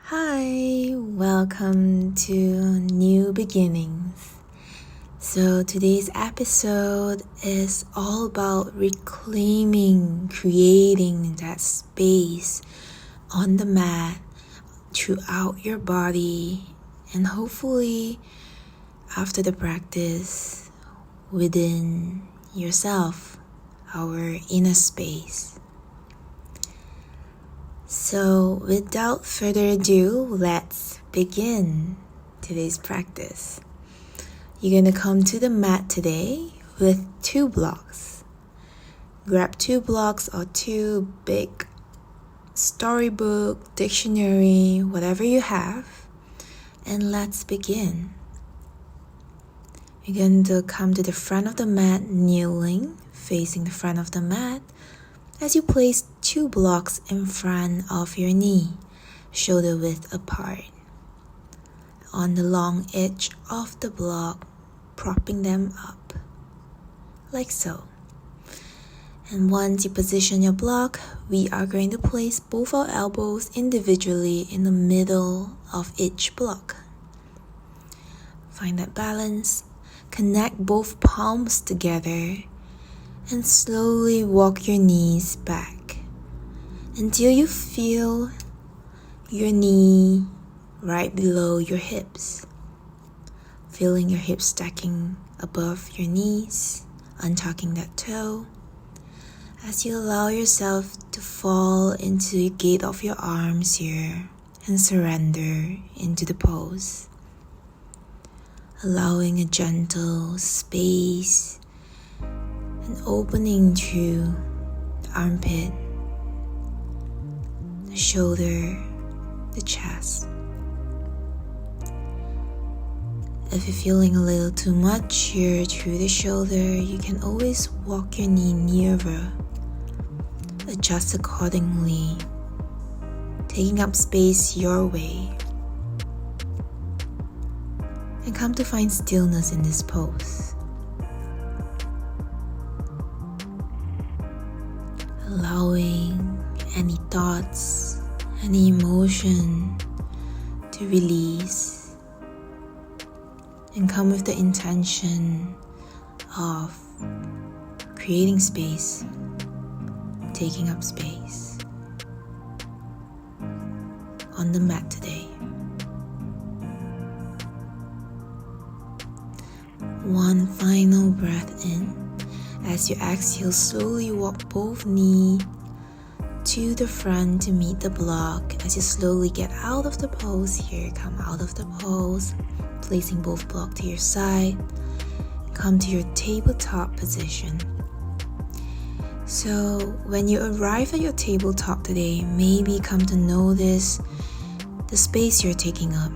Hi, welcome to New Beginnings. So today's episode is all about reclaiming, creating that space on the mat throughout your body, and hopefully after the practice within yourself, our inner space. So without further ado, let's begin today's practice. You're going to come to the mat today with 2 blocks. Grab 2 blocks or 2 big storybook, dictionary, whatever you have, and let's begin. You're going to come to the front of the mat, kneeling, facing the front of the mat, as you place 2 blocks in front of your knee, shoulder width apart. On the long edge of the block, propping them up, like so. And once you position your block, we are going to place both our elbows individually in the middle of each block. Find that balance, connect both palms together, and slowly walk your knees back until you feel your knee right below your hips. Feeling your hips stacking above your knees, untucking that toe as you allow yourself to fall into the gate of your arms here and surrender into the pose. Allowing a gentle space and opening through the armpit, the shoulder, the chest. If you're feeling a little too much here through the shoulder, you can always walk your knee nearer. Adjust accordingly, taking up space your way. And come to find stillness in this pose. Allowing any thoughts, any emotion to release, and come with the intention of creating space, taking up space on the mat today. One final breath in. As you exhale, slowly walk both knees to the front to meet the block. As you slowly get out of the pose here, come out of the pose, placing both blocks to your side. Come to your tabletop position. So when you arrive at your tabletop today, maybe come to notice the space you're taking up.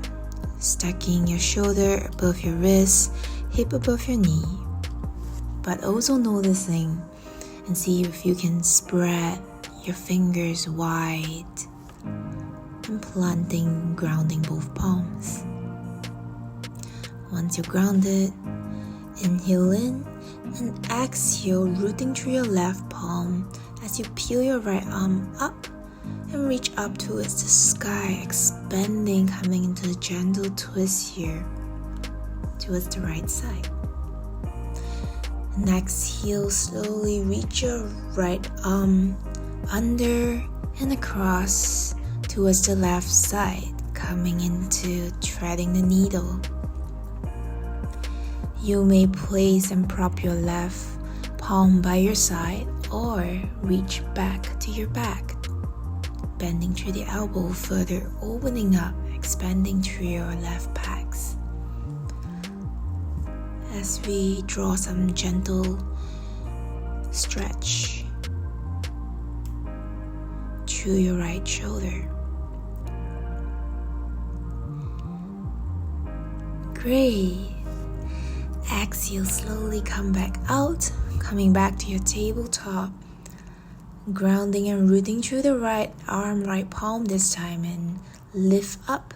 Stacking your shoulder above your wrist, hip above your knee. But also noticing and see if you can spread your fingers wide and grounding both palms. Once you're grounded, inhale in and exhale, rooting through your left palm as you peel your right arm up and reach up towards the sky, expanding, coming into a gentle twist here towards the right side. And exhale, slowly reach your right arm under and across towards the left side, coming into threading the needle. You may place and prop your left palm by your side or reach back to your back, bending through the elbow, further opening up, expanding through your left pecs. As we draw some gentle stretch through your right shoulder. Great. Exhale, slowly come back out, coming back to your tabletop, grounding and rooting through the right arm, right palm this time, and lift up.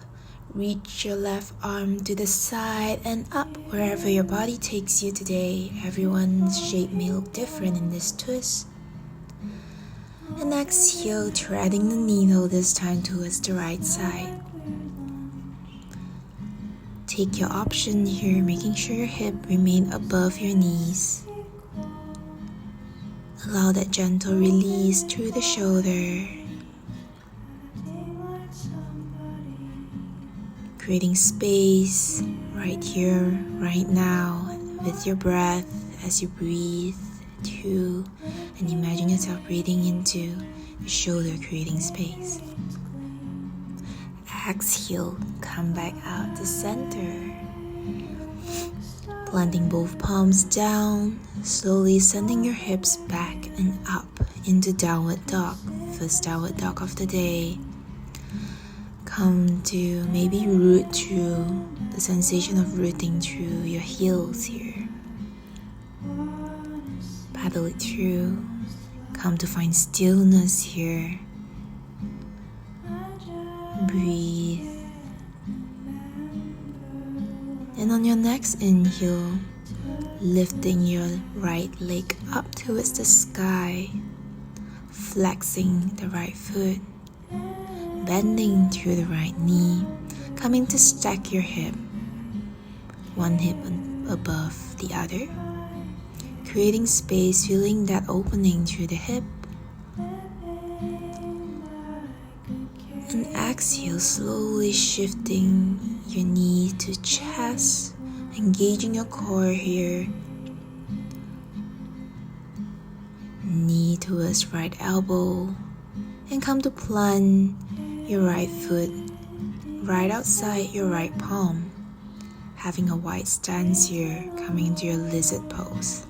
Reach your left arm to the side and up wherever your body takes you today. Everyone's shape may look different in this twist. And exhale, threading the needle this time towards the right side. Take your option here, making sure your hip remain above your knees. Allow that gentle release through the shoulder, creating space right here, right now, with your breath as you breathe through and imagine yourself breathing into your shoulder, creating space. Exhale, come back out to center. Planting both palms down, slowly sending your hips back and up into downward dog. First downward dog of the day. Come to maybe root through the sensation of rooting through your heels here. Paddle it through. Come to find stillness here. Breathe. And on your next inhale, lifting your right leg up towards the sky, flexing the right foot, bending through the right knee, coming to stack your hip, one hip above the other, creating space, feeling that opening through the hip. And exhale, slowly shifting your knee to chest, engaging your core here. Knee towards right elbow, and come to plant your right foot right outside your right palm, having a wide stance here, coming into your lizard pose.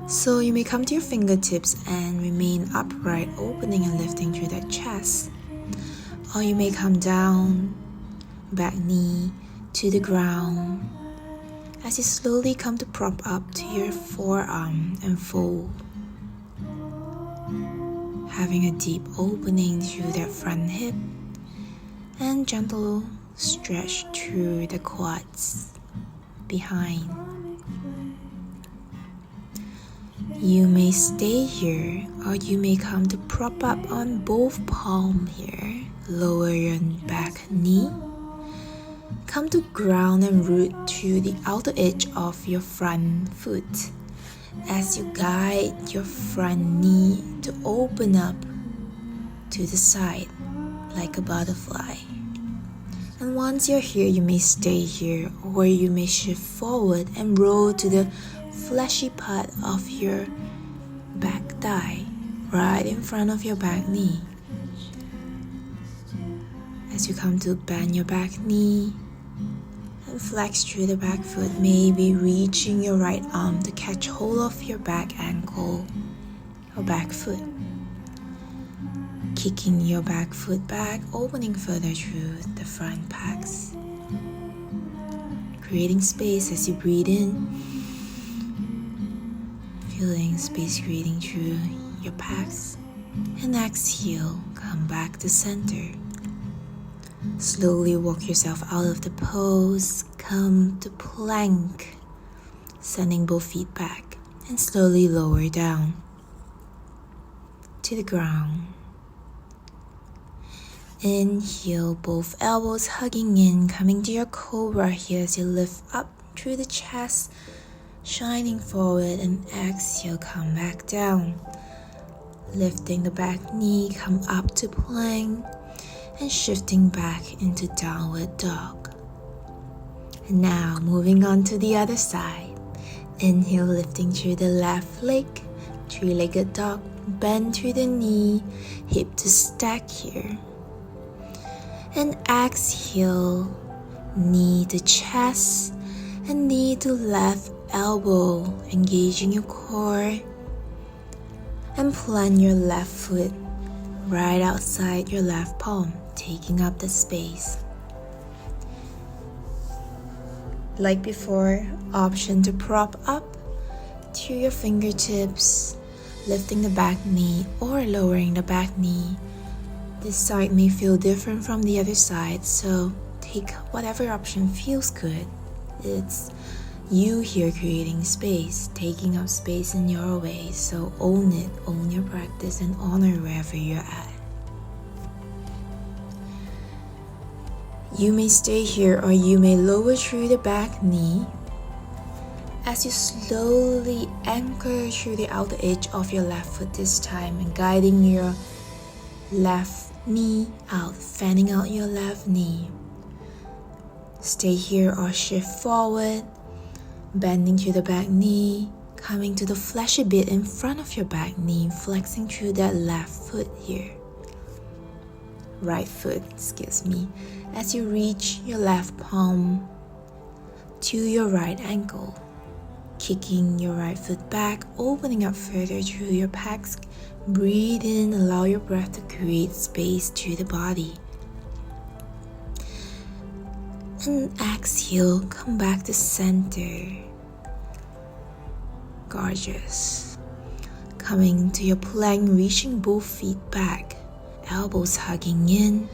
So you may come to your fingertips and remain upright, opening and lifting through that chest. Or you may come down, back knee to the ground, as you slowly come to prop up to your forearm and fold. Having a deep opening through that front hip and gentle stretch through the quads behind. You may stay here or you may come to prop up on both palms here. Lower your back knee. Come to ground and root through the outer edge of your front foot as you guide your front knee to open up to the side like a butterfly. And once you're here, you may stay here or you may shift forward and roll to the fleshy part of your back thigh right in front of your back knee. As you come to bend your back knee and flex through the back foot, maybe reaching your right arm to catch hold of your back ankle or back foot. Kicking your back foot back, opening further through the front pecs. Creating space as you breathe in. Feeling space creating through your pecs. And exhale, come back to center. Slowly walk yourself out of the pose, come to plank, sending both feet back and slowly lower down to the ground. Inhale, both elbows hugging in, coming to your cobra here as you lift up through the chest, shining forward, and exhale, come back down. Lifting the back knee, come up to plank, and shifting back into downward dog. And now moving on to the other side. Inhale, lifting through the left leg, three-legged dog, bend through the knee, hip to stack here. And exhale, knee to chest and knee to left elbow, engaging your core. And plant your left foot right outside your left palm, taking up the space. Like before, option to prop up to your fingertips, lifting the back knee or lowering the back knee. This side may feel different from the other side, so take whatever option feels good. It's you here creating space, taking up space in your way, so own it, own your practice, and honor wherever you're at. You may stay here or you may lower through the back knee as you slowly anchor through the outer edge of your left foot this time and guiding your left knee out, fanning out your left knee. Stay here or shift forward, bending through the back knee, coming to the fleshy bit in front of your back knee, flexing through that left foot here. Right foot, as you reach your left palm to your right ankle. Kicking your right foot back, opening up further through your pecs. Breathe in, allow your breath to create space to the body. And exhale, come back to center. Gorgeous. Coming to your plank, reaching both feet back, elbows hugging in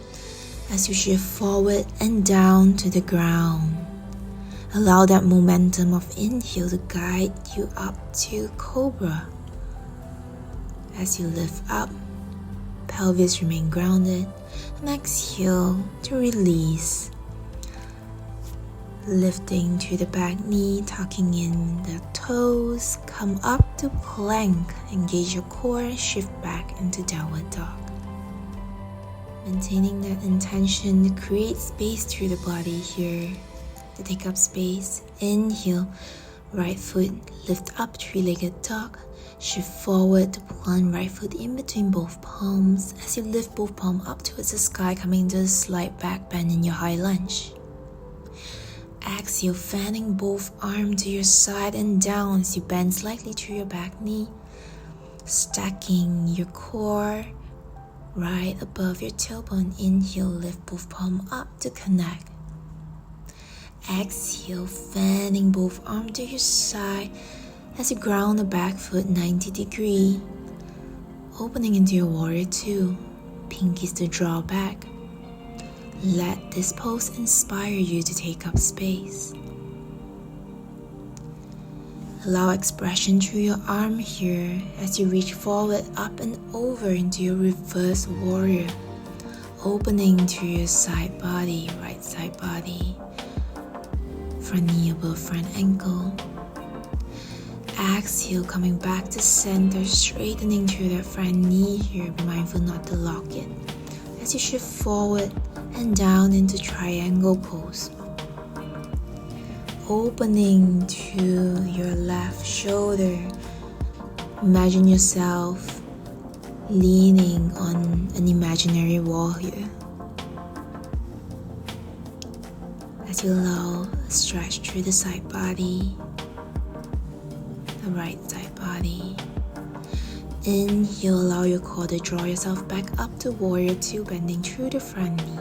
as you shift forward and down to the ground. Allow that momentum of inhale to guide you up to Cobra. As you lift up, pelvis remain grounded, and exhale to release. Lifting to the back knee, tucking in the toes, come up to plank, engage your core, shift back into downward dog. Maintaining that intention to create space through the body here. To take up space, inhale, right foot lift up, three-legged dog, shift forward to plant right foot in between both palms as you lift both palms up towards the sky, coming to a slight back bend in your high lunge. Exhale, fanning both arms to your side and down as you bend slightly through your back knee, stacking your core right above your tailbone. Inhale, lift both palms up to connect. Exhale, fanning both arms to your side as you ground the back foot 90 degrees, opening into your warrior two, pinkies to draw back. Let this pose inspire you to take up space. Allow expression through your arm here as you reach forward, up and over into your reverse warrior, opening through your side body, right side body. Front knee above front ankle. Exhale, coming back to center, straightening through that front knee here. Be mindful not to lock it. As you shift forward and down into triangle pose. Opening to your left shoulder. Imagine yourself leaning on an imaginary wall here. As you allow a stretch through the side body, the right side body. Inhale, allow your core to draw yourself back up to warrior two, bending through the front knee.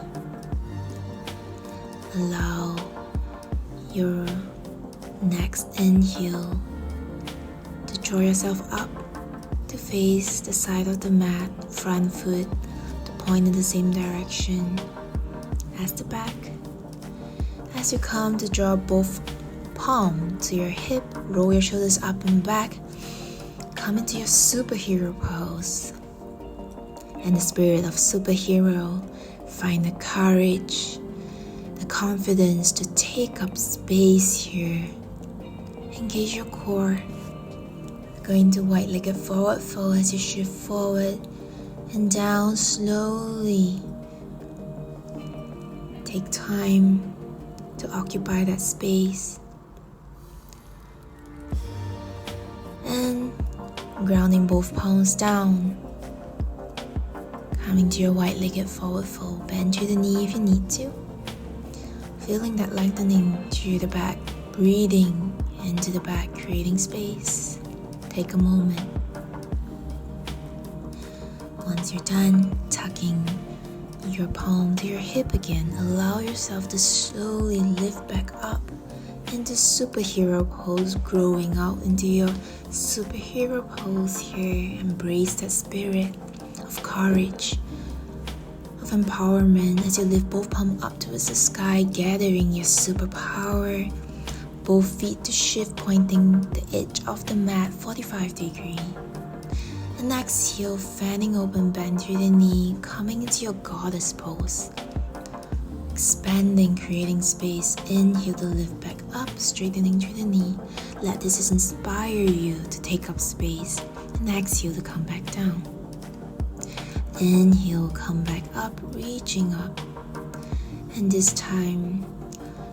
Allow your next inhale to draw yourself up to face the side of the mat, front foot to point in the same direction as the back. As you come to draw both palms to your hip, roll your shoulders up and back, come into your superhero pose. In the spirit of superhero, find the courage, the confidence to take up space here. Engage your core. Go into wide-legged forward fold as you shift forward and down slowly. Take time to occupy that space. And grounding both palms down. Coming to your wide-legged forward fold. Bend to the knee if you need to. Feeling that lengthening through the back. Breathing into the back, creating space. Take a moment. Once you're done, tucking your palm to your hip again, allow yourself to slowly lift back up into superhero pose, growing out into your superhero pose here. Embrace that spirit of courage, of empowerment as you lift both palms up towards the sky, gathering your superpower. Both feet to shift, pointing the edge of the mat 45 degrees. And exhale, fanning open, bend through the knee, coming into your goddess pose. Expanding, creating space. Inhale to lift back up, straightening through the knee. Let this inspire you to take up space. And exhale to come back down. Inhale, come back up, reaching up. And this time,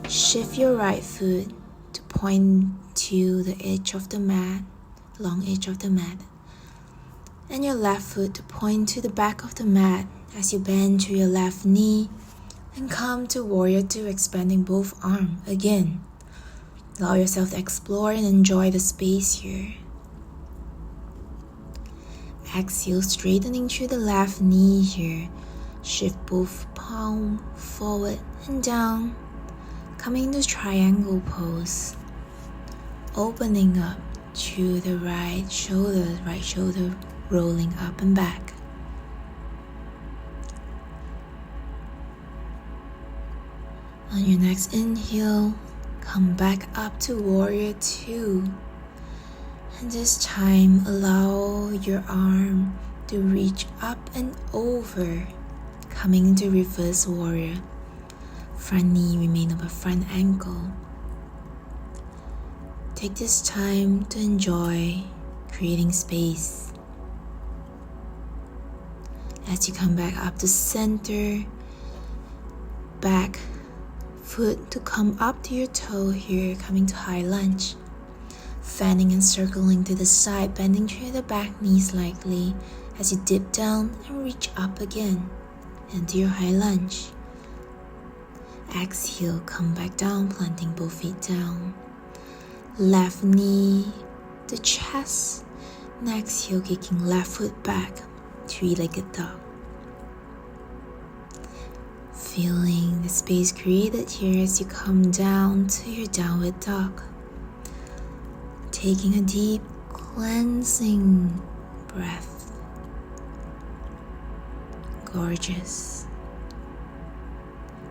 shift your right foot to point to the edge of the mat, long edge of the mat. And your left foot to point to the back of the mat as you bend to your left knee. And come to Warrior 2, expanding both arms again. Allow yourself to explore and enjoy the space here. Exhale, straightening through the left knee here. Shift both palms forward and down. Coming to triangle pose. Opening up to the right shoulder rolling up and back. On your next inhale, come back up to Warrior 2. And this time, allow your arm to reach up and over, coming into Reverse Warrior. Front knee remain over front ankle. Take this time to enjoy creating space. As you come back up to center, back foot to come up to your toe here, coming to high lunge. Fanning and circling to the side, bending through the back knee slightly as you dip down and reach up again into your high lunge. Exhale, come back down, planting both feet down. Left knee to chest. And exhale, kicking left foot back, three-legged dog. Feeling the space created here as you come down to your downward dog. Taking a deep cleansing breath. Gorgeous.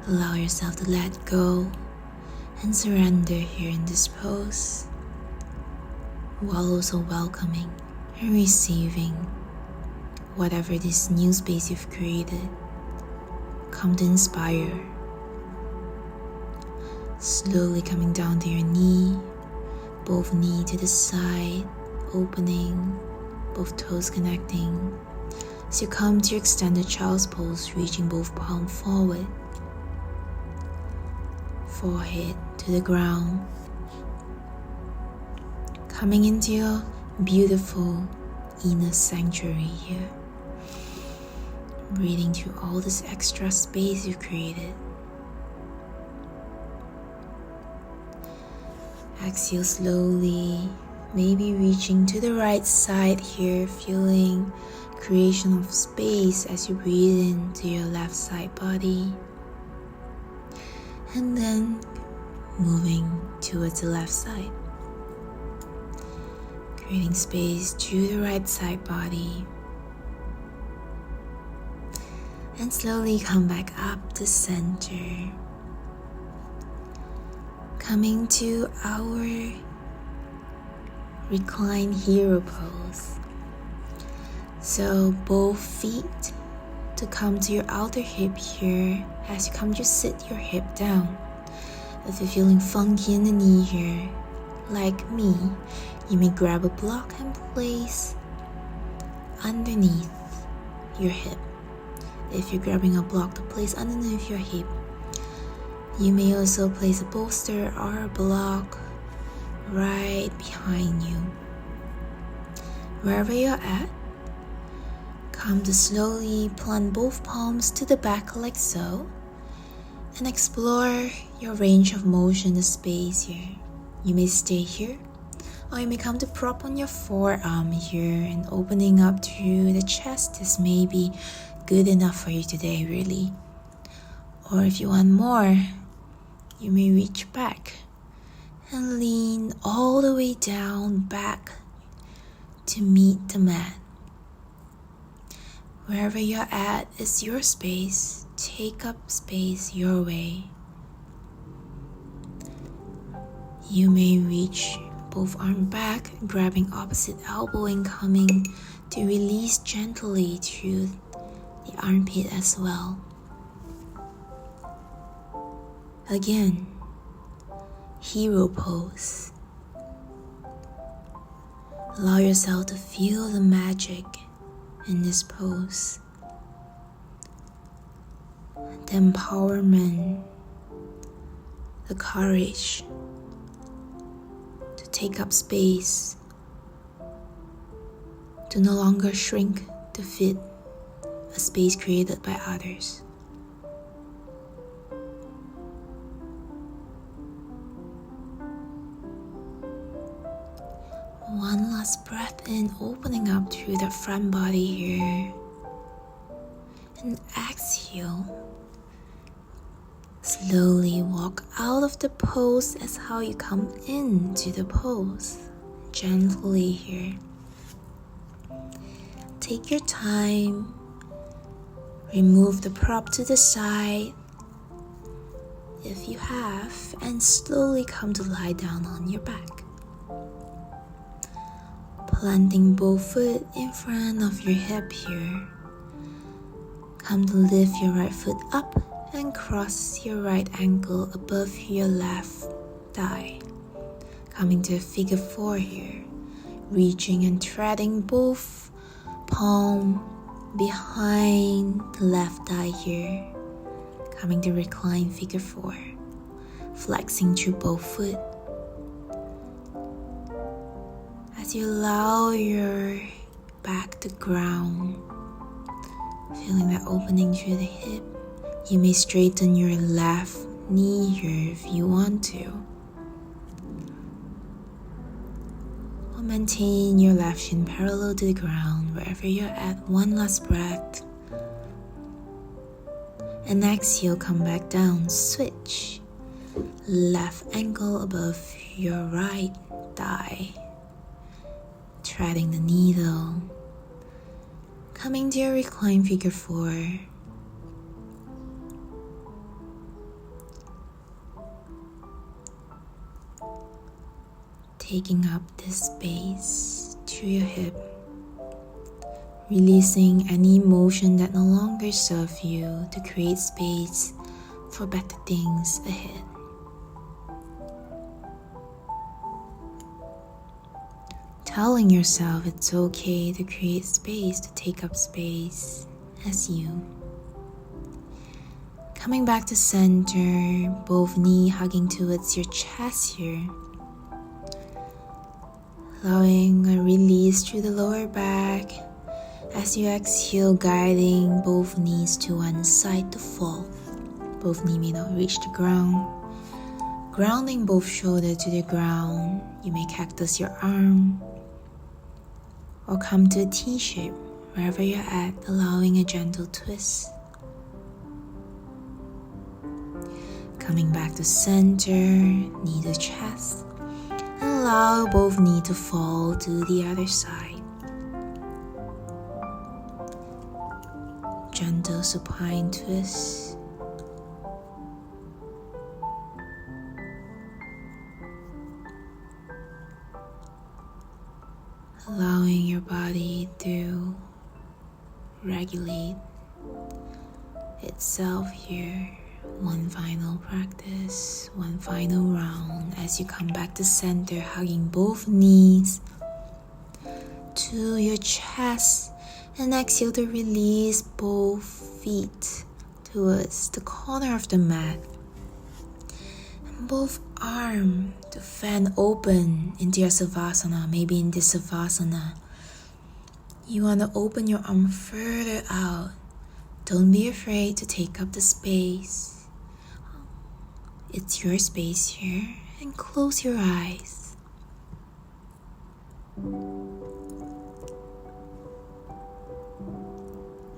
Allow yourself to let go and surrender here in this pose, while also welcoming and receiving whatever this new space you've created. Come to inspire. Slowly coming down to your knee, both knee to the side, opening, both toes connecting. As you come to your extended child's pose, reaching both palms forward, forehead to the ground. Coming into your beautiful inner sanctuary here. Breathing through all this extra space you've created. Exhale slowly, maybe reaching to the right side here, feeling creation of space as you breathe into your left side body. And then moving towards the left side. Creating space to the right side body. And slowly come back up to center. Coming to our Recline Hero Pose. So both feet to come to your outer hip here. As you come, just sit your hip down. If you're feeling funky in the knee here, like me, you may grab a block and place underneath your hip. If you're grabbing a block to place underneath your hip, you may also place a bolster or a block right behind you. Wherever you're at, come to slowly plant both palms to the back like so, and explore your range of motion, the space here. You may stay here, or you may come to prop on your forearm here and opening up to the chest. This may be good enough for you today, really. Or if you want more, you may reach back and lean all the way down back to meet the mat. Wherever you're at is your space. Take up space your way. You may reach both arms back, grabbing opposite elbow and coming to release gently through the armpit as well. Again, hero pose. Allow yourself to feel the magic in this pose. The empowerment, the courage to take up space, to no longer shrink to fit a space created by others. One last breath in, opening up through the front body here. And exhale. Slowly walk out of the pose as how you come into the pose. Gently here. Take your time. Remove the prop to the side if you have, and slowly come to lie down on your back. Planting both foot in front of your hip here. Come to lift your right foot up and cross your right ankle above your left thigh. Coming to a figure 4 here. Reaching and threading both palm behind the left thigh here. Coming to recline figure 4. Flexing through both foot. As you allow your back to ground, feeling that opening through the hip, you may straighten your left knee here if you want to. Or maintain your left shin parallel to the ground wherever you're at. One last breath. And exhale, come back down. Switch. Left ankle above your right thigh. Treading the needle. Coming to your recline figure 4. Taking up this space through your hip. Releasing any emotion that no longer serves you to create space for better things ahead. Telling yourself it's okay to create space, to take up space as you. Coming back to center, both knee hugging towards your chest here. Allowing a release through the lower back as you exhale, guiding both knees to one side to fall. Both knees may not reach the ground. Grounding both shoulders to the ground. You may cactus your arm or come to a T shape wherever you're at, allowing a gentle twist. Coming back to center, knee to chest, and allow both knees to fall to the other side. Gentle supine twist. Allowing your body to regulate itself here. One final practice, one final round as you come back to center, hugging both knees to your chest, and exhale to release both feet towards the corner of the mat. And both arms to fan open into your savasana. Maybe in this savasana, you want to open your arm further out. Don't be afraid to take up the space. It's your space here, and close your eyes.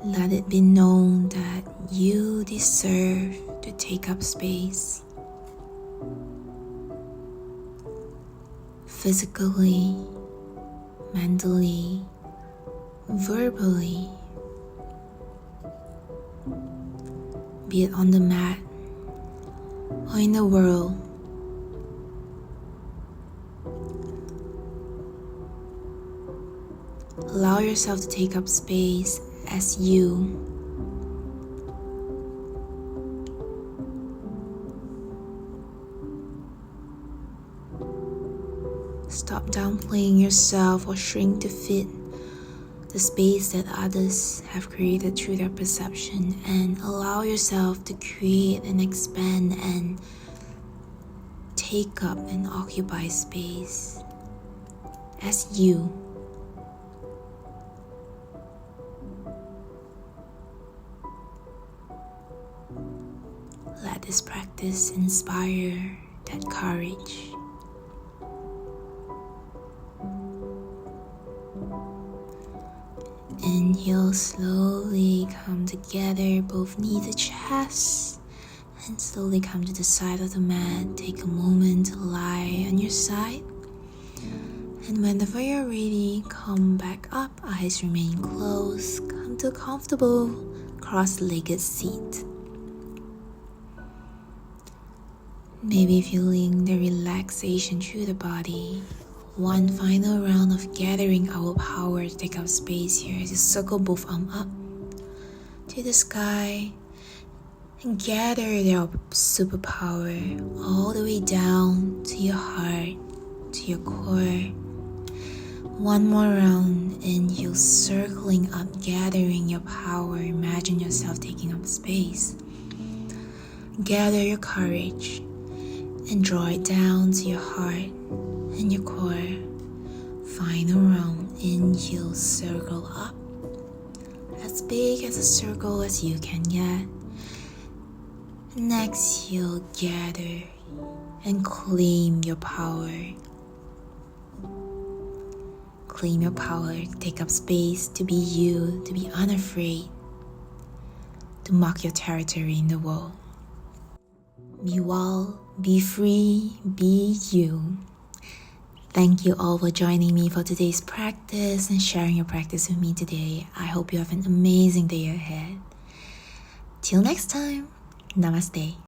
Let it be known that you deserve to take up space. Physically, mentally, verbally. Be it on the mat or in the world. Allow yourself to take up space as you. Stop downplaying yourself or shrink to fit the space that others have created through their perception, and allow yourself to create and expand and take up and occupy space as you. Let this practice inspire that courage. Inhale, slowly come together, both knee to chest, and slowly come to the side of the mat. Take a moment to lie on your side. And whenever you're ready, come back up, eyes remain closed. Come to a comfortable cross-legged seat. Maybe feeling the relaxation through the body. One final round of gathering our power to take up space here. Just circle both arms up to the sky and gather their superpower all the way down to your heart, to your core. One more round, and you're circling up, gathering your power. Imagine yourself taking up space. Gather your courage and draw it down to your heart and your core. Final round, inhale, circle up as big as a circle as you can get. And exhale, gather and claim your power. Claim your power, take up space to be you, to be unafraid, to mark your territory in the world. Be well, be free, be you. Thank you all for joining me for today's practice and sharing your practice with me today. I hope you have an amazing day ahead. Till next time, namaste.